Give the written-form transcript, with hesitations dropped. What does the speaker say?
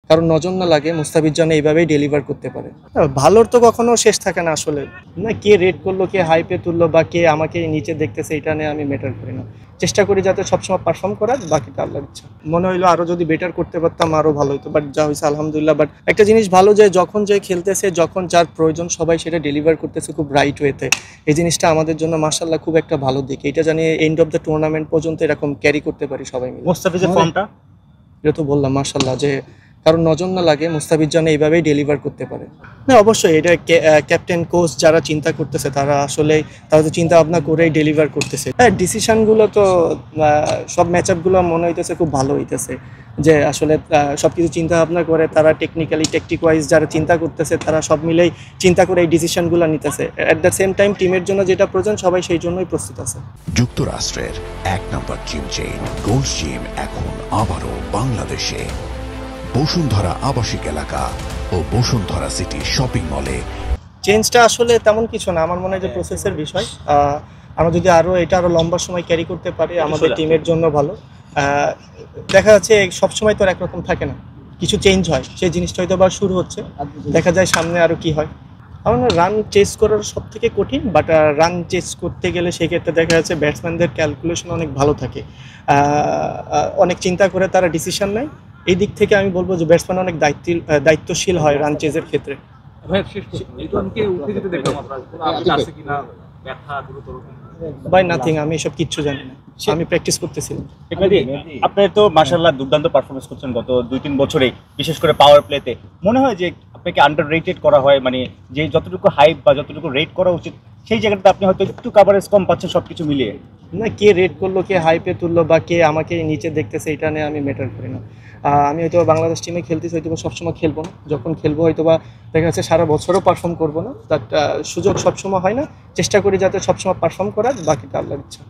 কারণ নজর না লাগে মুস্তাফিজ যেন এইভাবেই ডেলিভার করতে পারে। ভালোর তো কখনো শেষ থাকে না আসলে। না কে রেট করলো, কে হাইপে তুললো বা কে আমাকে নিচে দেখতেছে, এটা নিয়ে আমি ম্যাটার করি না। চেষ্টা করি যাতে সবসময় পারফর্ম করার, বাকিটা আল্লাহর ইচ্ছা। মনে হইলো আরো যদি বেটার করতে পারতাম আরো ভালো হতো, বাট যা হয়েছে আলহামদুলিল্লাহ। বাট একটা জিনিস ভালো যে যখন যে খেলতেছে, যখন যার প্রয়োজন সবাই সেটা ডেলিভার করতেছে খুব রাইট ওয়েতে। এই জিনিসটা আমাদের জন্য মাশাআল্লাহ খুব একটা ভালো দিক। এটা জানি এন্ড অফ দ্য টুর্নামেন্ট পর্যন্ত এরকম ক্যারি করতে পারি সবাই মিলে। মুস্তাফিজের ফর্মটা এটা তো বললাম মাশাআল্লাহ, যে কারণ নজর না লাগে মুস্তাফিজ যেন এইভাবেই ডেলিভার করতে পারে। না অবশ্যই এটা ক্যাপ্টেন কোচ যারা চিন্তা করতেছে তারা আসলে তারা তো চিন্তা ভাবনা করেই ডেলিভার করতেছে। হ্যাঁ, ডিসিশনগুলো তো সব ম্যাচ আপগুলো মনে হইতেছে খুব ভালো হইতেছে, যে আসলে সব কিছু চিন্তা ভাবনা করে তারা টেকনিক্যালি টেকটিক ওয়াইজ যারা চিন্তা করতেছে তারা সব মিলেই চিন্তা করে এই ডিসিশনগুলো নিতেছে। অ্যাট দ্য সেম টাইম টিমের জন্য যেটা প্রয়োজন সবাই সেই জন্যই প্রস্তুত আছে। যুক্তরাষ্ট্রের ১ নম্বর জিম চেইন গোল্ডস জিম এখন আবারও বাংলাদেশে বসুন্ধরা আবাসিক এলাকা ও বসুন্ধরা সিটি শপিং মলে। চেঞ্জটা আসলে তেমন কিছু না, আমার মনে হয় যে প্রসেসের বিষয়। আমরা যদি এটা আরো লম্বা সময় ক্যারি করতে পারি আমাদের টিমের জন্য ভালো। দেখা যাচ্ছে সবসময় তো একরকম থাকে না, কিছু চেঞ্জ হয়, সেই জিনিসটা হয়তো আবার শুরু হচ্ছে, দেখা যায় সামনে আরো কি হয়। আমার রান চেস করার সব থেকে কঠিন, বাট রান চেস করতে গেলে সেক্ষেত্রে দেখা যাচ্ছে ব্যাটসম্যানদের ক্যালকুলেশন অনেক ভালো থাকে, অনেক চিন্তা করে তারা ডিসিশন নেয়। এই দিক থেকে আমি বলবো যে ব্যাটসম্যান অনেক দায়িত্বশীল হয় রান চেজের ক্ষেত্রে। বাই নাথিং, আমি এসব কিচ্ছু জানি না, আমি প্র্যাকটিস করতেছিলাম। আপনি তো মাশাআল্লাহ দুর্দান্ত পারফরমেন্স করছেন গত 2-3 বছরেই, বিশেষ করে পাওয়ার প্লেতে। মনে হয় যে আপনাকে আন্ডার রেটেড করা হয়, মানে যে যতটুকু হাইপ বা যতটুকু রেট করা উচিত সেই জায়গাটাতে আপনি হয়তো একটু কাভারেজ কম পাচ্ছেন সবকিছু মিলিয়ে। না কে রেট করলো, কে হাইপে তুললো বা কে আমাকে নিচে দেখতেছে, এটা নিয়ে আমি ম্যাটার করি না। আমি হয়তো বাংলাদেশ টিমে খেলতেছি, হয়তো সবসময় খেলবো না, যখন খেলবো হয়তো বা দেখা যাচ্ছে সারা বছরও পারফর্ম করবো না, বাট সুযোগ সবসময় হয় না। চেষ্টা করি যাতে সবসময় পারফর্ম করার, বাকিটা আল্লাহর ইচ্ছা।